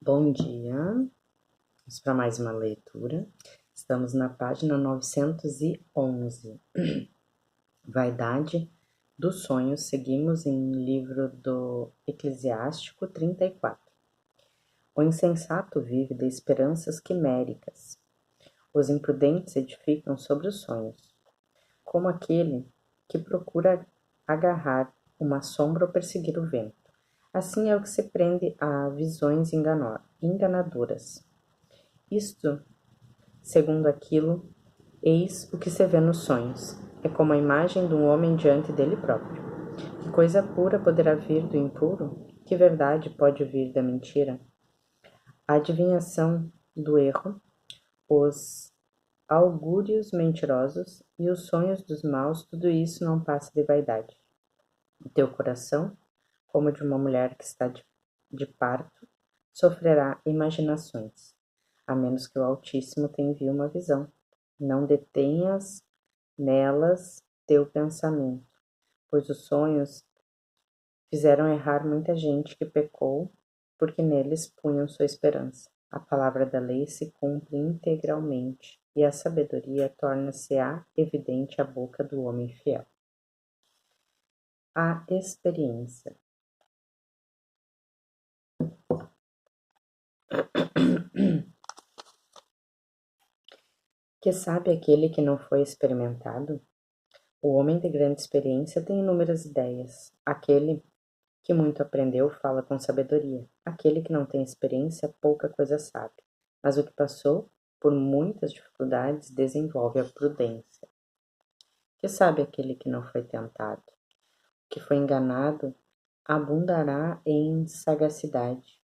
Bom dia, vamos para mais uma leitura. Estamos na página 911. Vaidade dos sonhos. Seguimos em livro do Eclesiástico 34. O insensato vive de esperanças quiméricas. Os imprudentes edificam sobre os sonhos, como aquele que procura agarrar uma sombra ou perseguir o vento. Assim é o que se prende a visões enganadoras. Isto, segundo aquilo, eis o que se vê nos sonhos. É como a imagem de um homem diante dele próprio. Que coisa pura poderá vir do impuro? Que verdade pode vir da mentira? A adivinhação do erro, os augúrios mentirosos e os sonhos dos maus, tudo isso não passa de vaidade. O teu coração, como de uma mulher que está de parto, sofrerá imaginações, a menos que o Altíssimo te envie uma visão. Não detenhas nelas teu pensamento, pois os sonhos fizeram errar muita gente que pecou, porque neles punham sua esperança. A palavra da lei se cumpre integralmente, e a sabedoria torna-se-á evidente à boca do homem fiel. A experiência. Que sabe aquele que não foi experimentado? O homem de grande experiência tem inúmeras ideias. Aquele que muito aprendeu fala com sabedoria. Aquele que não tem experiência pouca coisa sabe, mas o que passou por muitas dificuldades desenvolve a prudência. Que sabe aquele que não foi tentado? O que foi enganado abundará em sagacidade.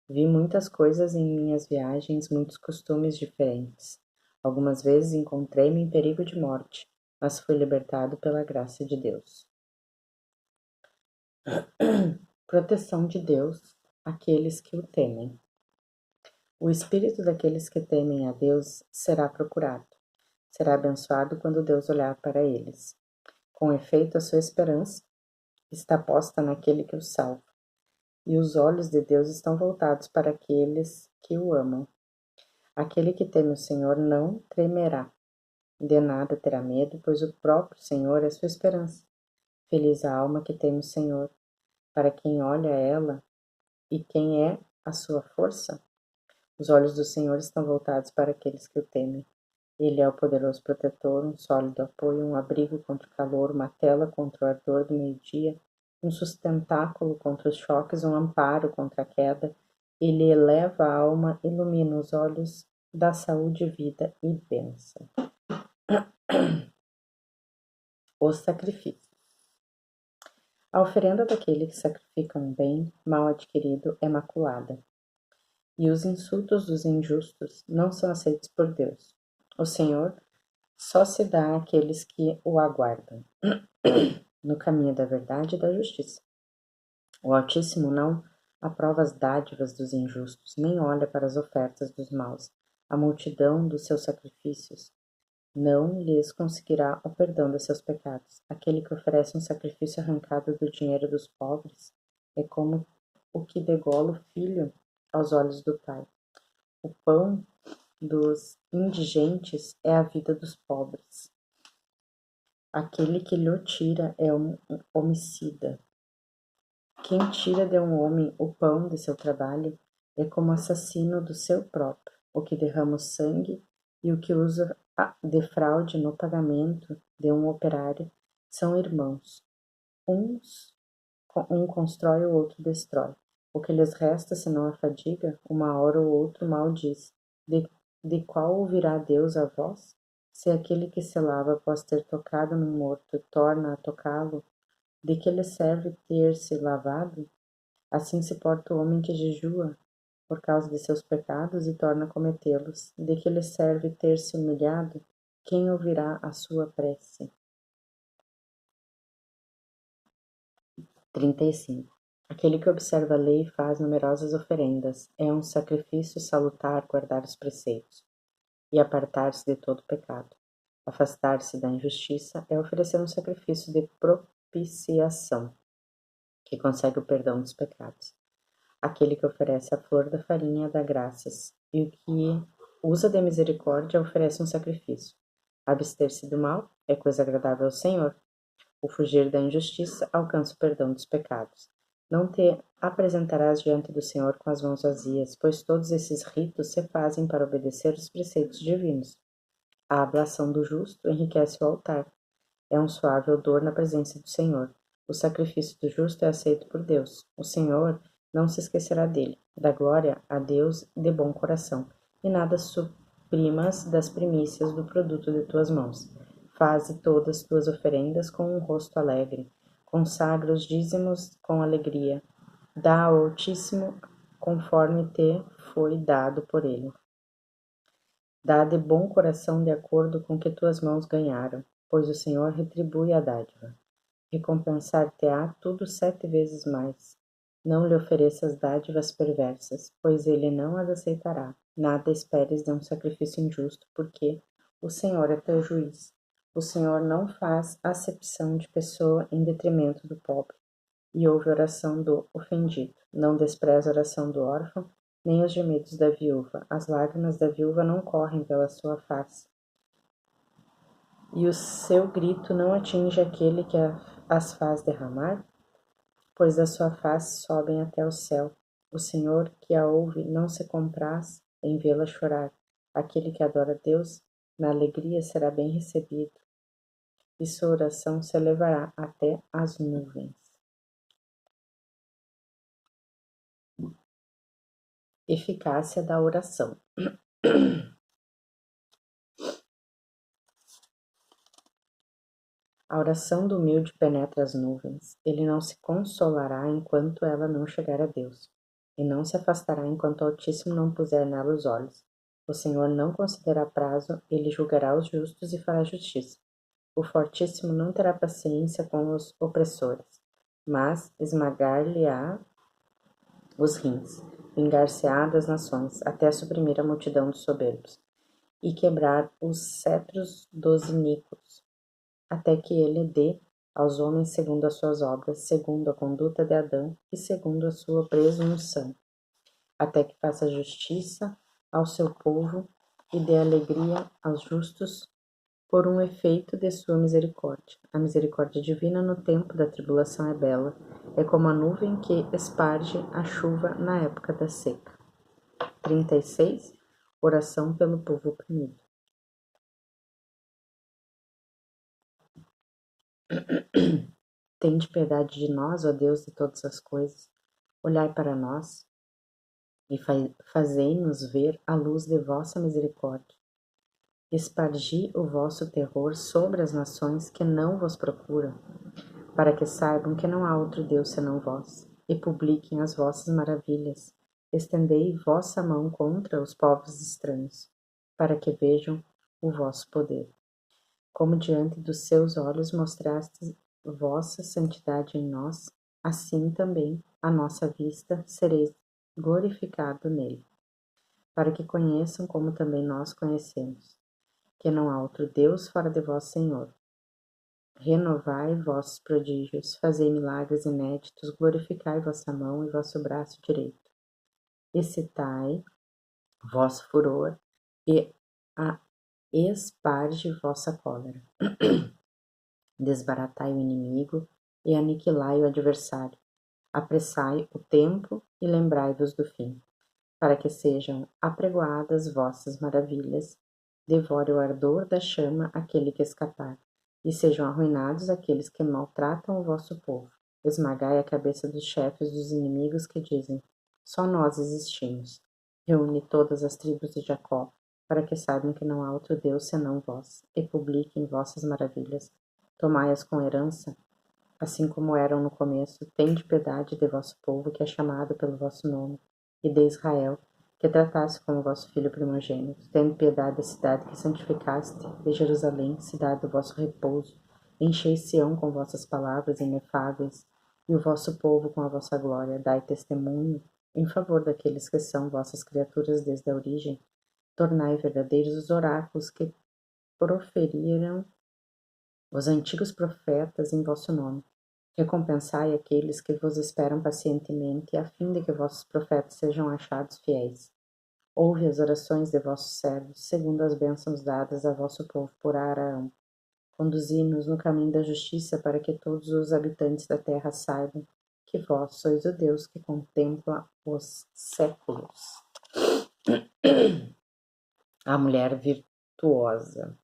Vi muitas coisas em minhas viagens, muitos costumes diferentes. Algumas vezes encontrei-me em perigo de morte, mas fui libertado pela graça de Deus. Proteção de Deus àqueles que o temem. O espírito daqueles que temem a Deus será procurado. Será abençoado quando Deus olhar para eles. Com efeito, a sua esperança está posta naquele que o salva, e os olhos de Deus estão voltados para aqueles que o amam. Aquele que teme o Senhor não tremerá, de nada terá medo, pois o próprio Senhor é sua esperança. Feliz a alma que teme o Senhor, para quem olha ela, e quem é a sua força? Os olhos do Senhor estão voltados para aqueles que o temem. Ele é o poderoso protetor, um sólido apoio, um abrigo contra o calor, uma tela contra o ardor do meio-dia, um sustentáculo contra os choques, um amparo contra a queda. Ele eleva a alma, ilumina os olhos, dá saúde, vida e bênção. Os sacrifícios. A oferenda daquele que sacrifica um bem mal adquirido é maculada, e os insultos dos injustos não são aceitos por Deus. O Senhor só se dá àqueles que o aguardam, no caminho da verdade e da justiça. O Altíssimo não aprova as dádivas dos injustos, nem olha para as ofertas dos maus. A multidão dos seus sacrifícios não lhes conseguirá o perdão de seus pecados. Aquele que oferece um sacrifício arrancado do dinheiro dos pobres é como o que degola o filho aos olhos do pai. O pão dos indigentes é a vida dos pobres. Aquele que lhe tira é um homicida. Quem tira de um homem o pão de seu trabalho é como assassino do seu próprio. O que derrama o sangue e o que usa de fraude no pagamento de um operário são irmãos. Um constrói, o outro destrói. O que lhes resta senão a fadiga, uma hora ou outro maldiz. De qual ouvirá Deus a voz? Se aquele que se lava após ter tocado no morto torna a tocá-lo, de que lhe serve ter-se lavado? Assim se porta o homem que jejua por causa de seus pecados e torna a cometê-los. De que lhe serve ter-se humilhado? Quem ouvirá a sua prece? 35. Aquele que observa a lei e faz numerosas oferendas é um sacrifício salutar guardar os preceitos e apartar-se de todo pecado. Afastar-se da injustiça é oferecer um sacrifício de propiciação, que consegue o perdão dos pecados. Aquele que oferece a flor da farinha dá graças, e o que usa de misericórdia oferece um sacrifício. Abster-se do mal é coisa agradável ao Senhor. O fugir da injustiça alcança o perdão dos pecados. Não te apresentarás diante do Senhor com as mãos vazias, pois todos esses ritos se fazem para obedecer os preceitos divinos. A ablação do justo enriquece o altar. É um suave odor na presença do Senhor. O sacrifício do justo é aceito por Deus. O Senhor não se esquecerá dele. Dá glória a Deus de bom coração, e nada suprimas das primícias do produto de tuas mãos. Faze todas tuas oferendas com um rosto alegre. Consagra os dízimos com alegria. Dá ao Altíssimo conforme te foi dado por ele. Dá de bom coração de acordo com que tuas mãos ganharam, pois o Senhor retribui a dádiva. Recompensar-te-á tudo 7 vezes mais. Não lhe ofereças dádivas perversas, pois ele não as aceitará. Nada esperes de um sacrifício injusto, porque o Senhor é teu juiz. O Senhor não faz acepção de pessoa em detrimento do pobre, e ouve a oração do ofendido. Não despreza a oração do órfão, nem os gemidos da viúva. As lágrimas da viúva não correm pela sua face, e o seu grito não atinge aquele que as faz derramar, pois da sua face sobem até o céu. O Senhor que a ouve não se compraz em vê-la chorar. Aquele que adora a Deus, na alegria será bem recebido, e sua oração se elevará até as nuvens. Eficácia da oração. A oração do humilde penetra as nuvens. Ele não se consolará enquanto ela não chegar a Deus, e não se afastará enquanto o Altíssimo não puser nela os olhos. O Senhor não concederá prazo, ele julgará os justos e fará justiça. O Fortíssimo não terá paciência com os opressores, mas esmagar-lhe-á os rins, vingar-se-á das nações, até suprimir a multidão dos soberbos, e quebrar os cetros dos iníquos, até que ele dê aos homens segundo as suas obras, segundo a conduta de Adão e segundo a sua presunção, até que faça justiça ao seu povo e dê alegria aos justos por um efeito de sua misericórdia. A misericórdia divina no tempo da tribulação é bela, é como a nuvem que esparge a chuva na época da seca. 36. Oração pelo povo oprimido. Tende piedade de nós, ó Deus de todas as coisas. Olhai para nós e fazei-nos ver a luz de vossa misericórdia. Espargi o vosso terror sobre as nações que não vos procuram, para que saibam que não há outro Deus senão vós, e publiquem as vossas maravilhas. Estendei vossa mão contra os povos estranhos, para que vejam o vosso poder. Como diante dos seus olhos mostrastes vossa santidade em nós, assim também à nossa vista sereis glorificado nele, para que conheçam como também nós conhecemos, que não há outro Deus fora de vós, Senhor. Renovai vossos prodígios, fazei milagres inéditos, glorificai vossa mão e vosso braço direito. Excitai vosso furor e esparge vossa cólera. Desbaratai o inimigo e aniquilai o adversário. Apressai o tempo e lembrai-vos do fim, para que sejam apregoadas vossas maravilhas, devore o ardor da chama aquele que escapar, e sejam arruinados aqueles que maltratam o vosso povo. Esmagai a cabeça dos chefes dos inimigos que dizem: só nós existimos. Reúne todas as tribos de Jacó, para que saibam que não há outro Deus senão vós, e publiquem vossas maravilhas. Tomai-as com herança, assim como eram no começo. Tende piedade de vosso povo que é chamado pelo vosso nome, e de Israel, que trataste como vosso filho primogênito. Tende piedade da cidade que santificaste, de Jerusalém, cidade do vosso repouso. Enchei Sião com vossas palavras inefáveis, e o vosso povo com a vossa glória. Dai testemunho em favor daqueles que são vossas criaturas desde a origem. Tornai verdadeiros os oráculos que proferiram os antigos profetas em vosso nome. Recompensai aqueles que vos esperam pacientemente, a fim de que vossos profetas sejam achados fiéis. Ouve as orações de vossos servos, segundo as bênçãos dadas a vosso povo por Araão. Conduzi-nos no caminho da justiça, para que todos os habitantes da terra saibam que vós sois o Deus que contempla os séculos. A mulher virtuosa.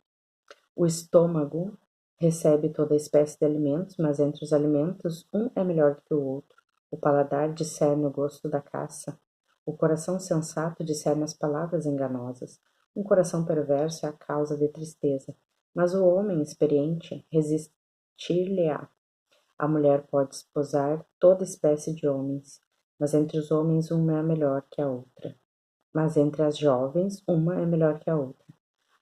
O estômago recebe toda espécie de alimentos, mas entre os alimentos um é melhor do que o outro. O paladar discerne o gosto da caça. O coração sensato discerne as palavras enganosas. Um coração perverso é a causa de tristeza, mas o homem experiente resistir-lhe-á. A mulher pode esposar toda espécie de homens, mas entre os homens uma é melhor que a outra. Mas entre as jovens uma é melhor que a outra.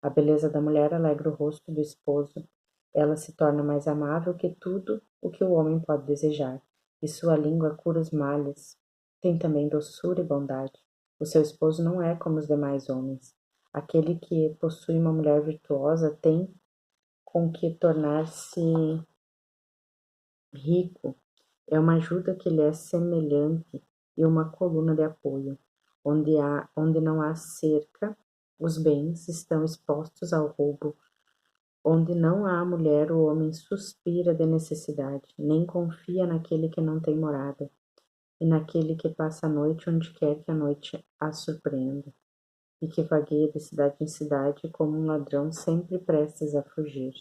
A beleza da mulher alegra o rosto do esposo. Ela se torna mais amável que tudo o que o homem pode desejar, e sua língua cura os males. Tem também doçura e bondade. O seu esposo não é como os demais homens. Aquele que possui uma mulher virtuosa tem com que tornar-se rico. É uma ajuda que lhe é semelhante e uma coluna de apoio. Onde não há cerca, os bens estão expostos ao roubo. Onde não há mulher, o homem suspira de necessidade, nem confia naquele que não tem morada, e naquele que passa a noite onde quer que a noite a surpreenda, e que vagueia de cidade em cidade como um ladrão sempre prestes a fugir.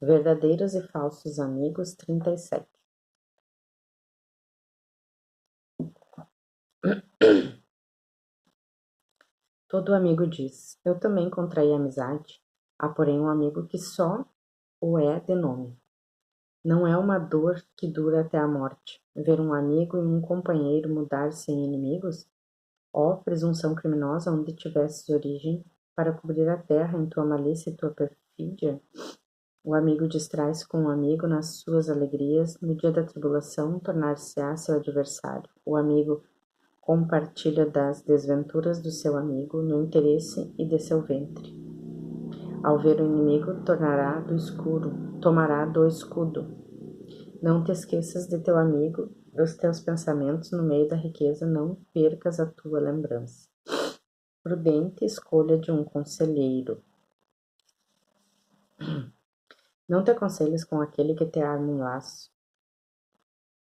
Verdadeiros e falsos amigos, 37. Todo amigo diz: eu também contraí amizade. Há, porém, um amigo que só o é de nome. Não é uma dor que dura até a morte, ver um amigo e um companheiro mudar-se em inimigos? Ó presunção criminosa, onde tivesses origem, para cobrir a terra em tua malícia e tua perfídia? O amigo distrai-se com o amigo nas suas alegrias, no dia da tribulação tornar-se-á seu adversário. O amigo compartilha das desventuras do seu amigo no interesse e de seu ventre. Ao ver o inimigo, tomará do escudo. Não te esqueças de teu amigo, dos teus pensamentos no meio da riqueza, não percas a tua lembrança. Prudente escolha de um conselheiro. Não te aconselhes com aquele que te arma um laço.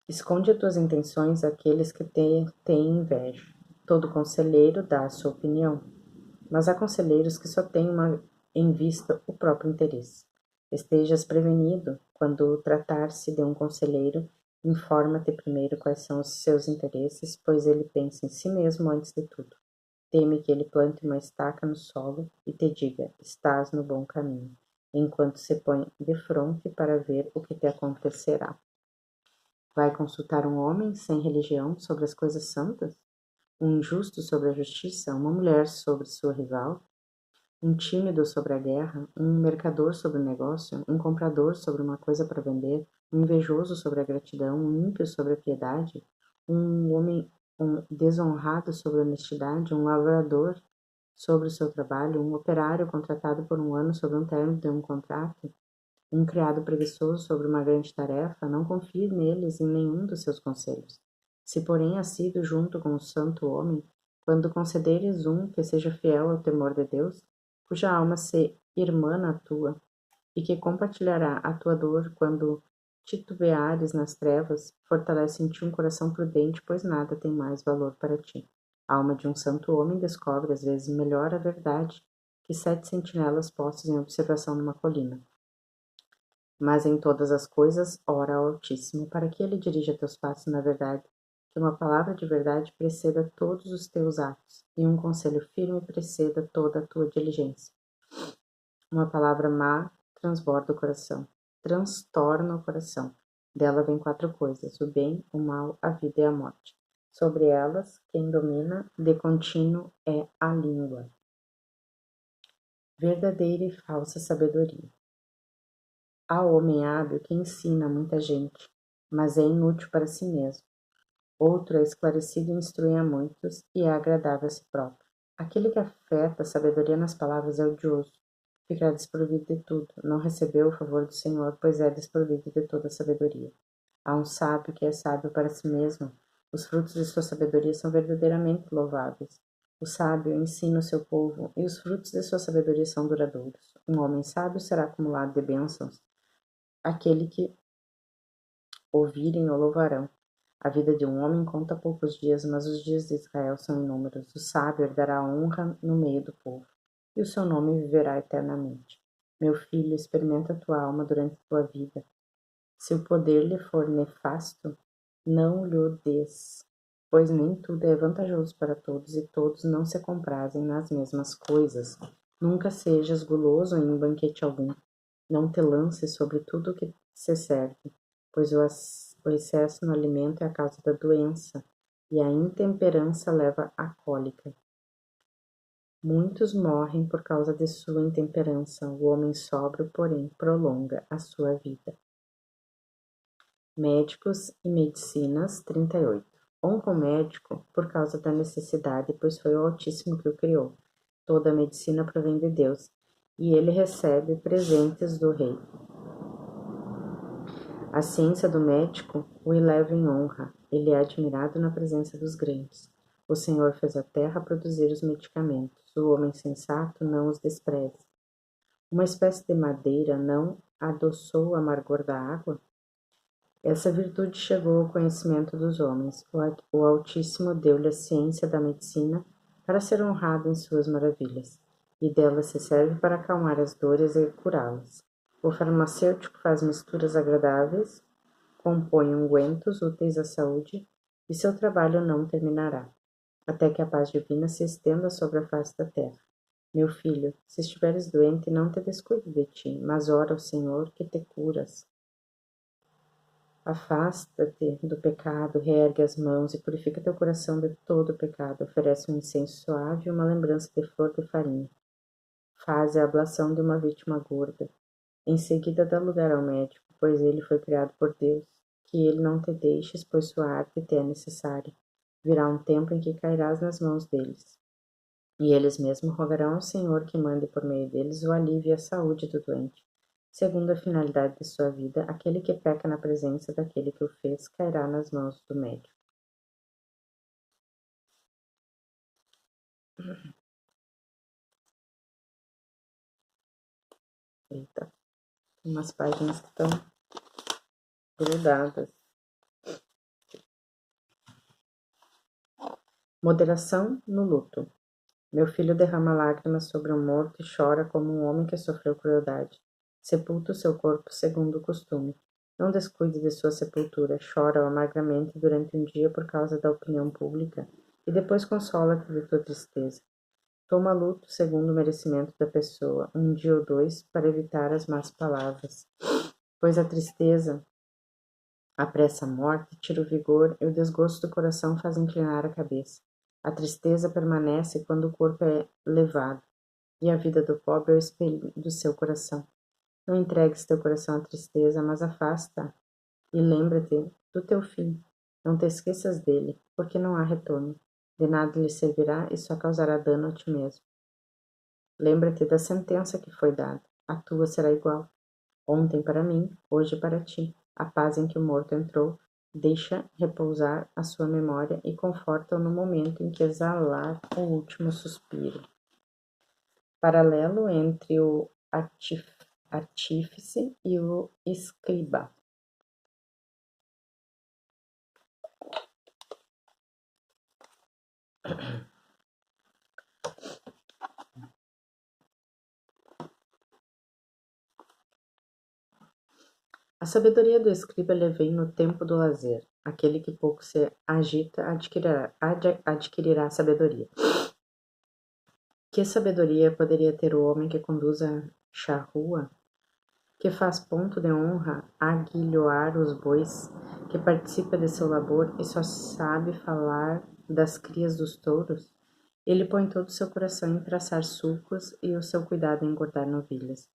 Esconde as tuas intenções àqueles que te têm inveja. Todo conselheiro dá a sua opinião, mas há conselheiros que só têm em vista o próprio interesse. Estejas prevenido quando tratar-se de um conselheiro, informa-te primeiro quais são os seus interesses, pois ele pensa em si mesmo antes de tudo. Teme que ele plante uma estaca no solo e te diga: estás no bom caminho, enquanto se põe defronte para ver o que te acontecerá. Vai consultar um homem sem religião sobre as coisas santas? Um injusto sobre a justiça? Uma mulher sobre sua rival? Um tímido sobre a guerra? Um mercador sobre o negócio? Um comprador sobre uma coisa para vender? Um invejoso sobre a gratidão? Um ímpio sobre a piedade? Um homem desonrado sobre a honestidade? Um lavrador sobre o seu trabalho? Um operário contratado por um ano sobre um término de um contrato? Um criado preguiçoso sobre uma grande tarefa? Não confie neles em nenhum dos seus conselhos. Se, porém, assíduo junto com o santo homem, quando concederes um que seja fiel ao temor de Deus, cuja alma se irmana à tua, e que compartilhará a tua dor quando titubeares nas trevas, fortalece em ti um coração prudente, pois nada tem mais valor para ti. A alma de um santo homem descobre às vezes melhor a verdade que 7 sentinelas postos em observação numa colina. Mas em todas as coisas, ora ao Altíssimo, para que ele dirija teus passos na verdade, que uma palavra de verdade preceda todos os teus atos, e um conselho firme preceda toda a tua diligência. Uma palavra má transborda o coração, transtorna o coração. Dela vem 4 coisas: o bem, o mal, a vida e a morte. Sobre elas, quem domina de contínuo é a língua. Verdadeira e falsa sabedoria. Há homem hábil que ensina muita gente, mas é inútil para si mesmo. Outro é esclarecido e instrui a muitos, e é agradável a si próprio. Aquele que afeta a sabedoria nas palavras é odioso. ficará desprovido de tudo. Não recebeu o favor do Senhor, pois é desprovido de toda sabedoria. Há um sábio que é sábio para si mesmo. Os frutos de sua sabedoria são verdadeiramente louváveis. O sábio ensina o seu povo, e os frutos de sua sabedoria são duradouros. Um homem sábio será acumulado de bênçãos. Aquele que ouvirem o louvarão. A vida de um homem conta poucos dias, mas os dias de Israel são inúmeros. O sábio herdará a honra no meio do povo, e o seu nome viverá eternamente. Meu filho, experimenta a tua alma durante a tua vida. Se o poder lhe for nefasto, não lhe o des, pois nem tudo é vantajoso para todos, e todos não se comprazem nas mesmas coisas. Nunca sejas guloso em banquete algum. Não te lances sobre tudo o que se serve, pois o excesso no alimento é a causa da doença, e a intemperança leva à cólica. Muitos morrem por causa de sua intemperança. O homem sóbrio, porém, prolonga a sua vida. Médicos e Medicinas 38. Honra o médico por causa da necessidade, pois foi o Altíssimo que o criou. Toda a medicina provém de Deus, e ele recebe presentes do rei. A ciência do médico o eleva em honra. Ele é admirado na presença dos grandes. O Senhor fez a terra produzir os medicamentos. O homem sensato não os despreza. Uma espécie de madeira não adoçou o amargor da água? Essa virtude chegou ao conhecimento dos homens. O Altíssimo deu-lhe a ciência da medicina para ser honrado em suas maravilhas, e dela se serve para acalmar as dores e curá-las. O farmacêutico faz misturas agradáveis, compõe ungüentos úteis à saúde, e seu trabalho não terminará, até que a paz divina se estenda sobre a face da terra. Meu filho, se estiveres doente, não te descuide de ti, mas ora ao Senhor que te curas. Afasta-te do pecado, reergue as mãos e purifica teu coração de todo o pecado. Oferece um incenso suave e uma lembrança de flor de farinha. Faze a ablação de uma vítima gorda. Em seguida dá lugar ao médico, pois ele foi criado por Deus. Que ele não te deixes, pois sua arte te é necessária. Virá um tempo em que cairás nas mãos deles. E eles mesmos rogarão ao Senhor que mande por meio deles o alívio e a saúde do doente. Segundo a finalidade de sua vida, aquele que peca na presença daquele que o fez cairá nas mãos do médico. Eita, tem umas páginas que estão grudadas. Moderação no luto. Meu filho derrama lágrimas sobre um morto e chora como um homem que sofreu crueldade. Sepulta o seu corpo segundo o costume. Não descuide de sua sepultura. Chora amargamente durante um dia por causa da opinião pública e depois consola-te de tua tristeza. Toma luto segundo o merecimento da pessoa, um dia ou dois, para evitar as más palavras. Pois a tristeza apressa a morte, tira o vigor e o desgosto do coração faz inclinar a cabeça. A tristeza permanece quando o corpo é levado, e a vida do pobre é o espelho do seu coração. Não entregues teu coração à tristeza, mas afasta-a, e lembra-te do teu fim. Não te esqueças dele, porque não há retorno. De nada lhe servirá e só causará dano a ti mesmo. Lembra-te da sentença que foi dada. A tua será igual. Ontem para mim, hoje para ti. A paz em que o morto entrou, deixa repousar a sua memória e conforta-o no momento em que exalar o último suspiro. Paralelo entre o artífice e o escriba. A sabedoria do escriba lhe vem no tempo do lazer. Aquele que pouco se agita adquirirá sabedoria. Que sabedoria poderia ter o homem que conduz a charrua, que faz ponto de honra aguilhoar os bois, que participa de seu labor e só sabe falar das crias dos touros? Ele põe todo o seu coração em traçar sulcos e o seu cuidado em engordar novilhas.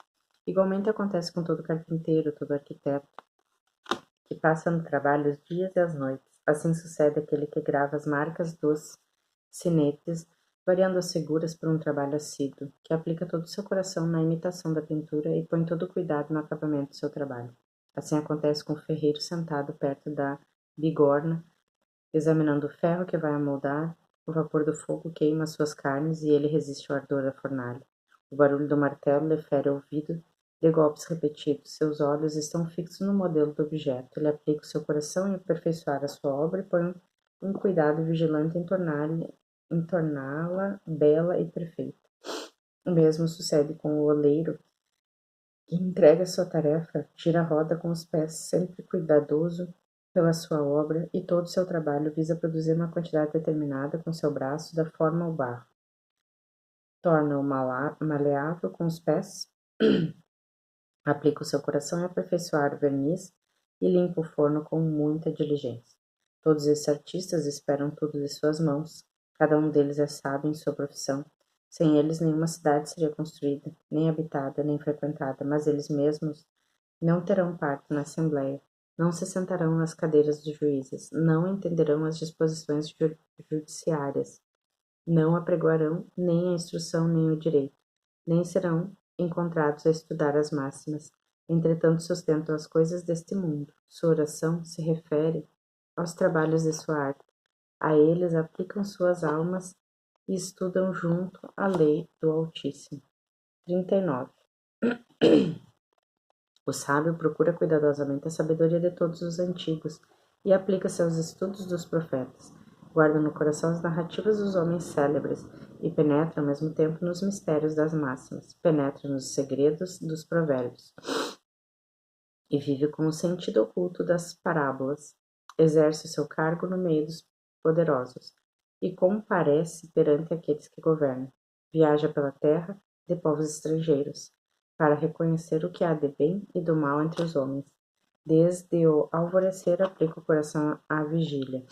Igualmente acontece com todo carpinteiro, todo arquiteto, que passa no trabalho os dias e as noites. Assim sucede aquele que grava as marcas dos sinetes variando as seguras por um trabalho assíduo, que aplica todo o seu coração na imitação da pintura e põe todo o cuidado no acabamento do seu trabalho. Assim acontece com o ferreiro sentado perto da bigorna, examinando o ferro que vai amoldar. O vapor do fogo queima suas carnes e ele resiste ao ardor da fornalha. O barulho do martelo lhe fere o ouvido de golpes repetidos. Seus olhos estão fixos no modelo do objeto. Ele aplica o seu coração em aperfeiçoar a sua obra e põe um cuidado vigilante em torná-la bela e perfeita. O mesmo sucede com o oleiro, que entrega sua tarefa, gira a roda com os pés, sempre cuidadoso pela sua obra, e todo o seu trabalho visa produzir uma quantidade determinada com seu braço da forma ao barro. Torna-o maleável com os pés, aplica o seu coração em aperfeiçoar o verniz e limpa o forno com muita diligência. Todos esses artistas esperam tudo de suas mãos. Cada um deles é sábio em sua profissão. Sem eles, nenhuma cidade seria construída, nem habitada, nem frequentada, mas eles mesmos não terão parte na Assembleia, não se sentarão nas cadeiras dos juízes, não entenderão as disposições judiciárias, não apregoarão nem a instrução nem o direito, nem serão encontrados a estudar as máximas. Entretanto, sustentam as coisas deste mundo. Sua oração se refere aos trabalhos de sua arte. A eles aplicam suas almas e estudam junto a lei do Altíssimo. 39. O sábio procura cuidadosamente a sabedoria de todos os antigos e aplica-se aos estudos dos profetas. Guarda no coração as narrativas dos homens célebres e penetra ao mesmo tempo nos mistérios das máximas, penetra nos segredos dos provérbios e vive com o sentido oculto das parábolas. Exerce o seu cargo no meio dos poderosos e comparece perante aqueles que governam. Viaja pela terra de povos estrangeiros para reconhecer o que há de bem e do mal entre os homens. Desde o alvorecer aplica o coração à vigília,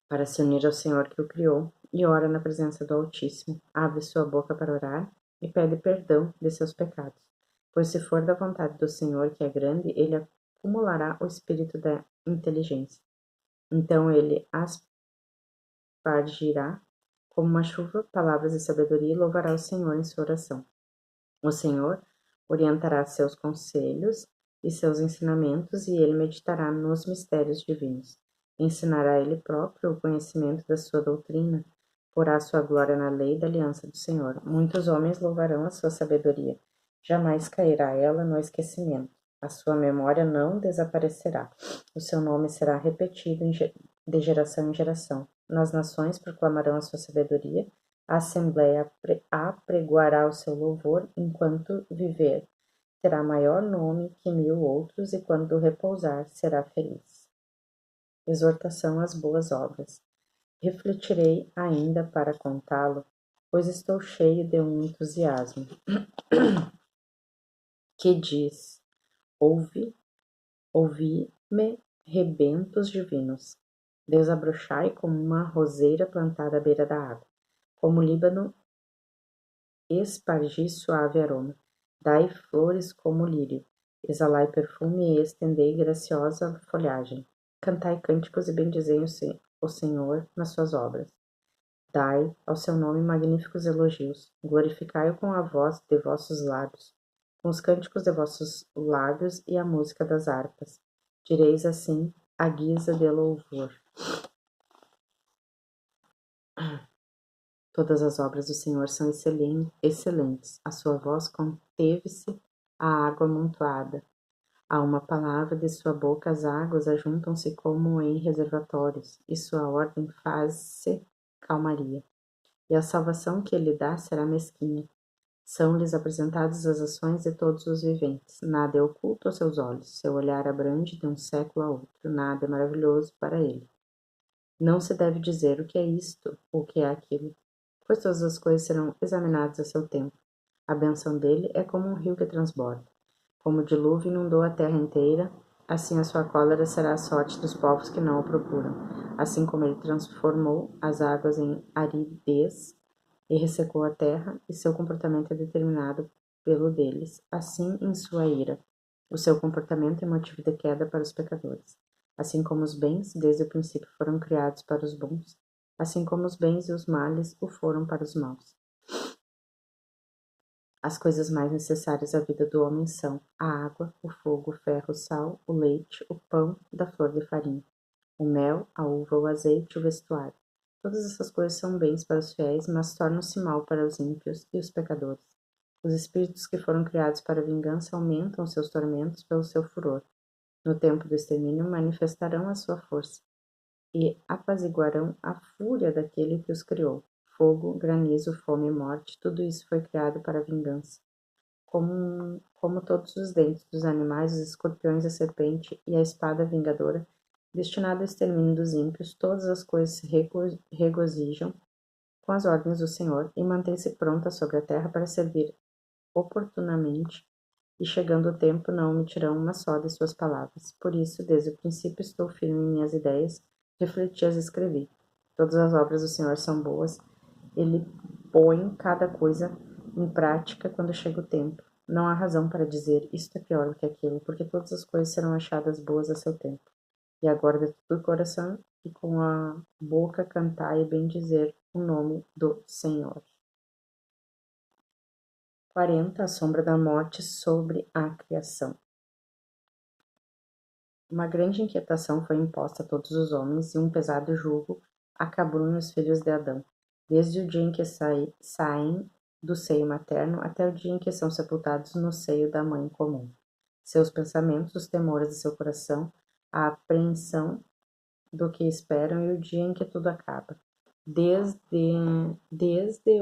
para se unir ao Senhor que o criou, e ora na presença do Altíssimo. Abre sua boca para orar e pede perdão de seus pecados. Pois se for da vontade do Senhor, que é grande, ele acumulará o espírito da inteligência. Então ele aspargirá como uma chuva palavras de sabedoria e louvará o Senhor em sua oração. O Senhor orientará seus conselhos e seus ensinamentos, e ele meditará nos mistérios divinos. Ensinará ele próprio o conhecimento da sua doutrina, porá sua glória na lei da aliança do Senhor. Muitos homens louvarão a sua sabedoria, jamais cairá ela no esquecimento. A sua memória não desaparecerá. O seu nome será repetido de geração em geração. Nas nações proclamarão a sua sabedoria, a Assembleia apregoará o seu louvor enquanto viver. Terá maior nome que 1000 outros e quando repousar será feliz. Exortação às boas obras. Refletirei ainda para contá-lo, pois estou cheio de um entusiasmo. Que diz: ouvi-me, rebentos divinos. Desabrochai como uma roseira plantada à beira da água. Como o Líbano, espargi suave aroma. Dai flores como o lírio. Exalai perfume e estendei graciosa folhagem. Cantai cânticos e bendizei o Senhor nas suas obras. Dai ao seu nome magníficos elogios. Glorificai-o com a voz de vossos lábios, com os cânticos de vossos lábios e a música das harpas. Direis assim, à guisa de louvor: todas as obras do Senhor são excelentes. A sua voz conteve-se a água amontoada. A uma palavra de sua boca as águas ajuntam-se como em reservatórios, e sua ordem faz-se calmaria. E a salvação que ele dá será mesquinha. São-lhes apresentadas as ações de todos os viventes. Nada é oculto aos seus olhos. Seu olhar abrange de um século a outro. Nada é maravilhoso para ele. Não se deve dizer o que é isto, ou o que é aquilo, pois todas as coisas serão examinadas a seu tempo. A bênção dele é como um rio que transborda. Como o dilúvio inundou a terra inteira, assim a sua cólera será a sorte dos povos que não o procuram. Assim como ele transformou as águas em aridez e ressecou a terra, e seu comportamento é determinado pelo deles, assim em sua ira. O seu comportamento é motivo de queda para os pecadores. Assim como os bens, desde o princípio, foram criados para os bons, assim como os bens e os males o foram para os maus. As coisas mais necessárias à vida do homem são a água, o fogo, o ferro, o sal, o leite, o pão da flor de farinha, o mel, a uva, o azeite, o vestuário. Todas essas coisas são bens para os fiéis, mas tornam-se mal para os ímpios e os pecadores. Os espíritos que foram criados para a vingança aumentam seus tormentos pelo seu furor. No tempo do extermínio manifestarão a sua força e apaziguarão a fúria daquele que os criou. Fogo, granizo, fome e morte, tudo isso foi criado para a vingança. Como todos os dentes dos animais, os escorpiões, a serpente e a espada vingadora, destinada ao extermínio dos ímpios, todas as coisas se regozijam com as ordens do Senhor e mantêm-se prontas sobre a terra para servir oportunamente, e chegando o tempo não omitirão uma só de suas palavras. Por isso, desde o princípio estou firme em minhas ideias, refleti as escrevi. Todas as obras do Senhor são boas, ele põe cada coisa em prática quando chega o tempo. Não há razão para dizer isto é pior do que aquilo, porque todas as coisas serão achadas boas a seu tempo. E agora de todo o coração e com a boca cantai e bendizer o nome do Senhor. 40. A sombra da morte sobre a criação. Uma grande inquietação foi imposta a todos os homens e um pesado jugo acabrunha os filhos de Adão, desde o dia em que saem do seio materno até o dia em que são sepultados no seio da mãe comum. Seus pensamentos, os temores de seu coração, a apreensão do que esperam e o dia em que tudo acaba. Desde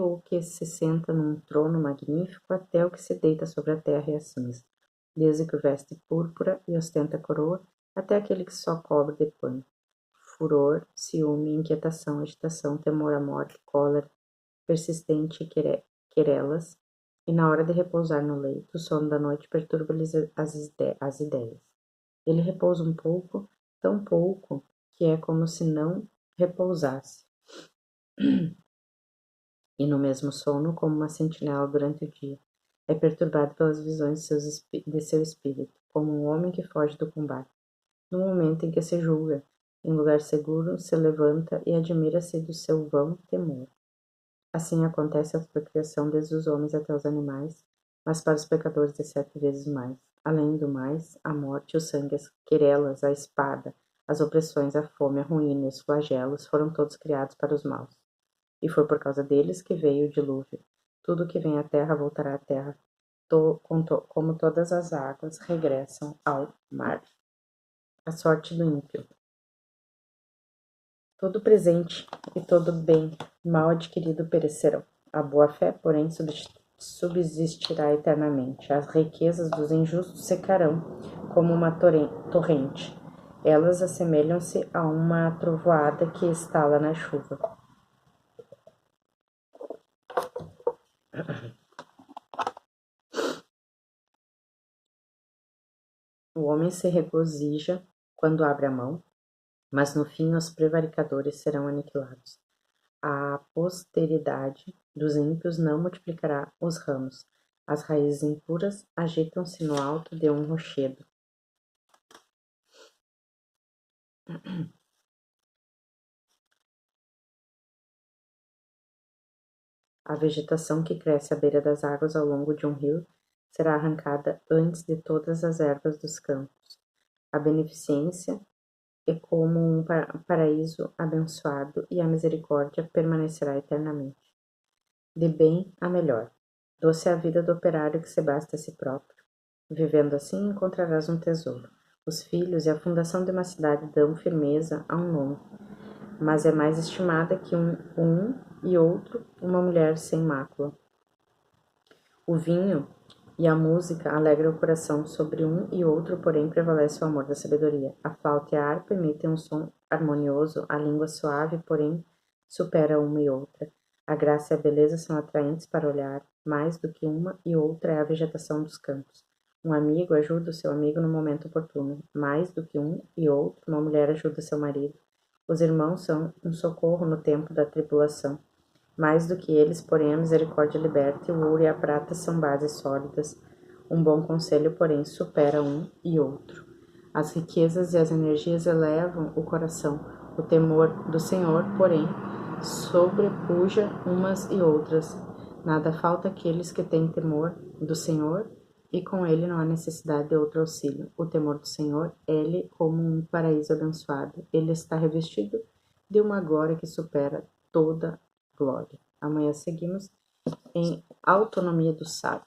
o que se senta num trono magnífico até o que se deita sobre a terra e a cinza. Desde que o veste púrpura e ostenta a coroa, até aquele que só cobre de pano. Furor, ciúme, inquietação, agitação, temor à morte, cólera, persistente querelas, e na hora de repousar no leito, o sono da noite perturba-lhes as ideias. Ele repousa um pouco, tão pouco, que é como se não repousasse. E no mesmo sono, como uma sentinela durante o dia, é perturbado pelas visões de seu espírito, como um homem que foge do combate. No momento em que se julga em lugar seguro, se levanta e admira-se do seu vão temor. Assim acontece a procriação desde os homens até os animais, mas para os pecadores de 7 vezes mais. Além do mais, a morte, o sangue, as querelas, a espada, as opressões, a fome, a ruína e os flagelos foram todos criados para os maus. E foi por causa deles que veio o dilúvio. Tudo que vem à terra voltará à terra, como todas as águas regressam ao mar. A sorte do ímpio. Todo presente e todo bem mal adquirido perecerão. A boa-fé, porém, subsistirá eternamente. As riquezas dos injustos secarão como uma torrente. Elas assemelham-se a uma trovoada que estala na chuva. O homem se regozija quando abre a mão, mas no fim os prevaricadores serão aniquilados. A posteridade dos ímpios não multiplicará os ramos. As raízes impuras agitam-se no alto de um rochedo. A vegetação que cresce à beira das águas ao longo de um rio será arrancada antes de todas as ervas dos campos. A beneficência é como um paraíso abençoado e a misericórdia permanecerá eternamente. De bem a melhor. Doce é a vida do operário que se basta a si próprio. Vivendo assim, encontrarás um tesouro. Os filhos e a fundação de uma cidade dão firmeza a um nome, mas é mais estimada que um e outro uma mulher sem mácula. O vinho e a música alegram o coração, sobre um e outro, porém, prevalece o amor da sabedoria. A flauta e a harpa emitem um som harmonioso, a língua suave, porém, supera uma e outra. A graça e a beleza são atraentes para olhar, mais do que uma e outra é a vegetação dos campos. Um amigo ajuda o seu amigo no momento oportuno, mais do que um e outro, uma mulher ajuda seu marido. Os irmãos são um socorro no tempo da tribulação. Mais do que eles, porém, a misericórdia liberta, e o ouro e a prata são bases sólidas. Um bom conselho, porém, supera um e outro. As riquezas e as energias elevam o coração. O temor do Senhor, porém, sobrepuja umas e outras. Nada falta àqueles que têm temor do Senhor, e com ele não há necessidade de outro auxílio. O temor do Senhor é-lhe como um paraíso abençoado. Ele está revestido de uma glória que supera toda glória. Amanhã seguimos em Autonomia do Sábio.